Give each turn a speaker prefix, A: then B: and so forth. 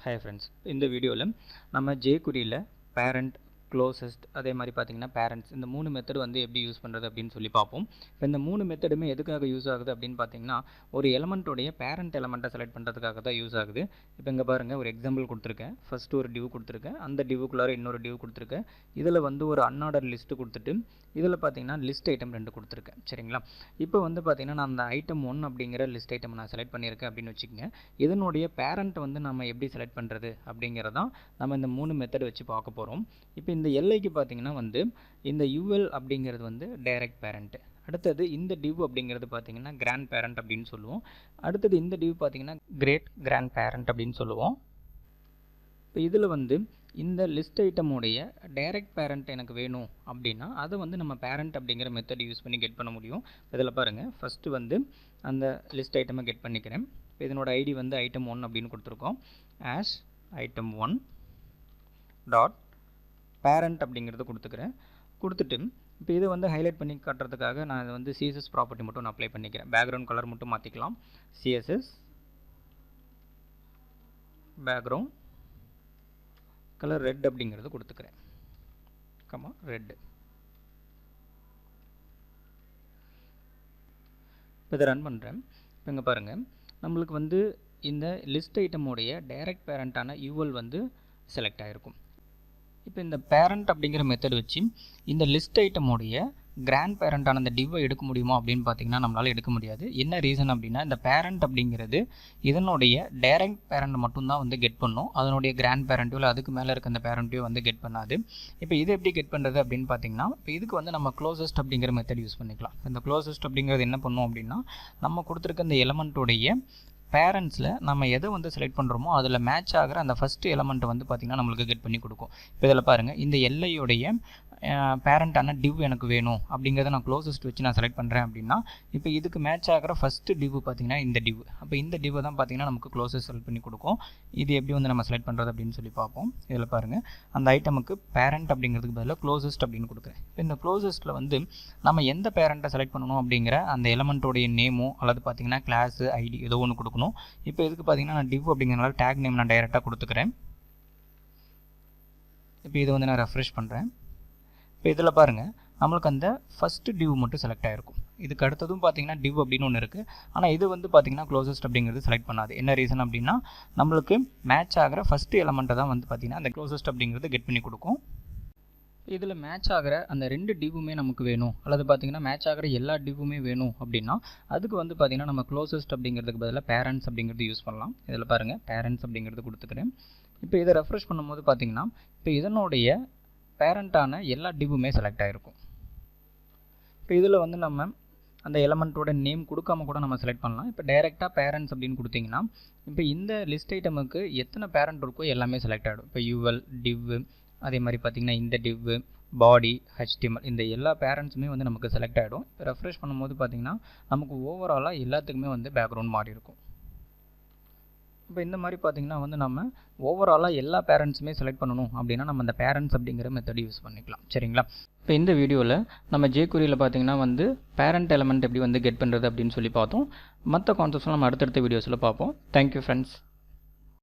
A: Hi friends, இந்த வீடியோவில் நம்ம jQueryல parent, closest அதே மாதிரி பார்த்தீங்கன்னா parents இந்த மூணு மெத்தட் வந்து எப்படி யூஸ் பண்ணுறது அப்படின்னு சொல்லி பார்ப்போம். இப்போ இந்த மூணு மெத்தடுமே எதுக்காக யூஸ் ஆகுது அப்படின்னு பார்த்தீங்கன்னா ஒரு எலமெண்ட்டோடைய பேரண்ட் எலமெண்ட்டை செலக்ட் பண்ணுறதுக்காக தான் யூஸ் ஆகுது. இப்போ இங்கே பாருங்கள் ஒரு எக்ஸாம்பிள் கொடுத்துருக்கேன். ஃபஸ்ட்டு ஒரு டிவ் கொடுத்துருக்கேன், அந்த டிவுக்குள்ளார இன்னொரு டிவ் கொடுத்துருக்கேன். இதில் வந்து ஒரு அன்ஆர்டர் லிஸ்ட்டு கொடுத்துட்டு இதில் பார்த்தீங்கன்னா லிஸ்ட் ஐட்டம் 2 கொடுத்துருக்கேன். சரிங்களா? இப்போ வந்து பார்த்தீங்கன்னா நான் அந்த ஐட்டம் 1 அப்படிங்கிற லிஸ்ட் ஐட்டம் நான் செலக்ட் பண்ணியிருக்கேன் அப்படின்னு வச்சுக்கோங்க. இதனுடைய பேரண்ட் வந்து நம்ம எப்படி செலக்ட் பண்ணுறது அப்படிங்கிறதான் நம்ம இந்த மூணு மெத்தட் வச்சு பார்க்க போகிறோம். இப்போ இந்த எல்லைக்கு பார்த்தீங்கன்னா வந்து இந்த யூஎல் அப்படிங்கிறது வந்து டைரக்ட் பேரண்ட். அடுத்தது இந்த டிவ் அப்படிங்கிறது பார்த்தீங்கன்னா கிராண்ட் பேரண்ட் அப்படின்னு சொல்லுவோம். அடுத்தது இந்த டிவ் பார்த்தீங்கன்னா கிரேட் கிராண்ட் பேரண்ட் அப்படின்னு சொல்லுவோம். இப்போ இதில் வந்து இந்த லிஸ்ட் ஐட்டமுடைய டைரக்ட் பேரண்ட் எனக்கு வேணும் அப்படின்னா அதை வந்து நம்ம பேரண்ட் அப்படிங்கிற மெத்தட் யூஸ் பண்ணி கெட் பண்ண முடியும். இதில் பாருங்கள் ஃபஸ்ட்டு வந்து அந்த லிஸ்ட் ஐட்டமை கெட் பண்ணிக்கிறேன். இப்போ இதனோட ஐடி வந்து ஐட்டம் 1 அப்படின்னு கொடுத்துருக்கோம். ஆஷ் ஐட்டம் 1 டாட் பேரண்ட் அப்படிங்கிறது கொடுத்துட்டு இப்போ இதை வந்து ஹைலைட் பண்ணி காட்டுறதுக்காக நான் இதை வந்து சிஎஸ்எஸ் ப்ராப்பர்ட்டி மட்டும் நான் அப்ளை பண்ணிக்கிறேன். பேக்ரவுண்ட் கலர் மட்டும் மாற்றிக்கலாம். சிஎஸ்எஸ் பேக்ரவுண்ட் கலர் ரெட் அப்படிங்கிறது கொடுத்துக்கிறேன். ரெட். இப்போ இதை ரன் பண்ணுறேன். இப்போ இங்கே பாருங்கள் நம்மளுக்கு வந்து இந்த லிஸ்ட் ஐட்டமுடைய டைரக்ட் பேரண்டான யூஎல் வந்து செலக்ட் ஆகிருக்கும். இப்போ இந்த பேரண்ட் அப்படிங்கிற மெத்தட் வச்சு இந்த லிஸ்ட் ஐட்டமுடைய கிராண்ட் பேரண்டான அந்த டிவ்வை எடுக்க முடியுமா அப்படின்னு பார்த்தீங்கன்னா நம்மளால் எடுக்க முடியாது. என்ன ரீசன் அப்படின்னா இந்த பேரண்ட் அப்படிங்கிறது இதனுடைய டைரக்ட் பேரண்ட் மட்டும்தான் வந்து கெட் பண்ணும். அதனுடைய கிராண்ட் பேரண்ட்டோ இல்லை அதுக்கு மேலே இருக்க அந்த பேரண்ட்டையோ வந்து கெட் பண்ணாது. இப்போ இது எப்படி கெட் பண்ணுறது அப்படின்னு பார்த்தீங்கன்னா இப்போ இதுக்கு வந்து நம்ம க்ளோசஸ்ட் அப்படிங்கிற மெத்தட் யூஸ் பண்ணிக்கலாம். இந்த க்ளோசஸ்ட் அப்படிங்கிறது என்ன பண்ணும் அப்படின்னா நம்ம கொடுத்துருக்க இந்த எலமெண்ட்டோடைய பேரண்ட்ஸில் நம்ம எதை வந்து செலக்ட் பண்ணுறோமோ அதில் மேட்ச் ஆகிற அந்த ஃபஸ்ட்டு எலமெண்ட்டை வந்து பார்த்திங்கன்னா நம்மளுக்கு கெட் பண்ணி கொடுக்கும். இப்போ இதில் பாருங்கள் இந்த எல்லையுடைய பேரண்டான டிவ் எனக்கு வேணும் அப்படிங்கிறத நான் க்ளோசஸ்ட் வச்சு நான் செலக்ட் பண்ணுறேன் அப்படின்னா இப்போ இதுக்கு மேட்ச் ஆகிற ஃபஸ்ட்டு டிவ் பார்த்திங்கன்னா இந்த டிவ். அப்போ இந்த டிவ்வை தான் பார்த்திங்கன்னா நமக்கு க்ளோசஸ்ட் செலக்ட் பண்ணி கொடுக்கும். இது எப்படி வந்து நம்ம செலக்ட் பண்ணுறது அப்படின்னு சொல்லி பார்ப்போம். இதில் பாருங்கள் அந்த ஐட்டமுக்கு பேரண்ட் அப்படிங்கிறதுக்கு பதிலாக க்ளோசஸ்ட் அப்படின்னு கொடுக்குறேன். இப்போ இந்த க்ளோசஸ்ட்டில் வந்து நம்ம எந்த பேரண்ட்டை செலக்ட் பண்ணணும் அப்படிங்கிற அந்த எலமெண்ட்டோடைய நேமோ அல்லது பார்த்திங்கன்னா கிளாஸு ஐடி ஏதோ ஒன்று கொடுக்கணும். இப்போ இதுக்கு பார்த்திங்கன்னா நான் டிவ் அப்படிங்கிறனால டேக் நேம் நான் டைரெக்டாக கொடுத்துக்கிறேன். இப்போ இதை வந்து நான் ரெஃப்ரெஷ் பண்ணுறேன். இப்போ இதில் பாருங்கள் நம்மளுக்கு அந்த ஃபஸ்ட்டு டிவ் மட்டும் செலக்ட் ஆகிருக்கும். இதுக்கு அடுத்ததும் பார்த்திங்கன்னா டிவ் அப்படின்னு ஒன்று இருக்குது. ஆனால் இது வந்து பார்த்திங்கன்னா க்ளோசஸ்ட் அப்படிங்கிறது செலக்ட் பண்ணாது. என்ன ரீசன் அப்படின்னா நம்மளுக்கு மேட்ச் ஆகிற ஃபஸ்ட்டு எலமெண்ட்டை தான் வந்து பார்த்திங்கன்னா அந்த க்ளோசஸ்ட் அப்படிங்கிறது கெட் பண்ணி கொடுக்கும். இதில் மேட்ச் ஆகிற அந்த 2 டிவ்வுமே நமக்கு வேணும் அல்லது பார்த்திங்கன்னா மேட்ச் ஆகிற எல்லா டிவ்வுமே வேணும் அப்படின்னா அதுக்கு வந்து பார்த்திங்கன்னா நம்ம க்ளோசஸ்ட் அப்படிங்கிறதுக்கு பதிலாக பேரண்ட்ஸ் அப்படிங்கிறது யூஸ் பண்ணலாம். இதில் பாருங்கள் பேரண்ட்ஸ் அப்படிங்கிறது கொடுத்துக்கிறேன். இப்போ இதை ரெஃப்ரெஷ் பண்ணும்போது பார்த்திங்கன்னா இப்போ இதனுடைய பேரண்ட்டான எல்லா டிவ்வுமே செலக்ட் ஆகிருக்கும். இப்போ இதில் வந்து நம்ம அந்த எலமெண்ட்டோட நேம் கொடுக்காம கூட நம்ம செலக்ட் பண்ணலாம். இப்போ டைரெக்டாக பேரண்ட்ஸ் அப்படின்னு கொடுத்திங்கன்னா இப்போ இந்த லிஸ்ட் ஐட்டமுக்கு எத்தனை பேரண்ட் இருக்கோ எல்லாமே செலக்ட் ஆகிடும். இப்போ யூஎல் டிவ் அதே மாதிரி பார்த்திங்கன்னா இந்த டிவ் பாடி ஹெச்டிஎம்எல் இந்த எல்லா பேரண்ட்ஸுமே வந்து நமக்கு செலக்ட் ஆகிடும். இப்போ ரெஃப்ரெஷ் பண்ணும்போது பார்த்திங்கன்னா நமக்கு ஓவராலாக எல்லாத்துக்குமே வந்து பேக்ரவுண்ட் மாறி இருக்கும். இப்போ இந்த மாதிரி பார்த்திங்கன்னா வந்து நம்ம ஓவராலாக எல்லா பேரண்ட்ஸுமே செலக்ட் பண்ணணும் அப்படின்னா நம்ம அந்த பேரண்ட்ஸ் அப்படிங்கிற மெத்தட் யூஸ் பண்ணிக்கலாம். சரிங்களா? இப்போ இந்த வீடியோவில் நம்ம jQueryயில் பார்த்திங்கன்னா வந்து பேரண்ட் எலமெண்ட் எப்படி வந்து கெட் பண்ணுறது அப்படின்னு சொல்லி பார்த்தோம். மற்ற கான்செப்ட்ஸ்லாம் நம்ம அடுத்தடுத்த வீடியோஸில் பார்ப்போம். Thank you friends.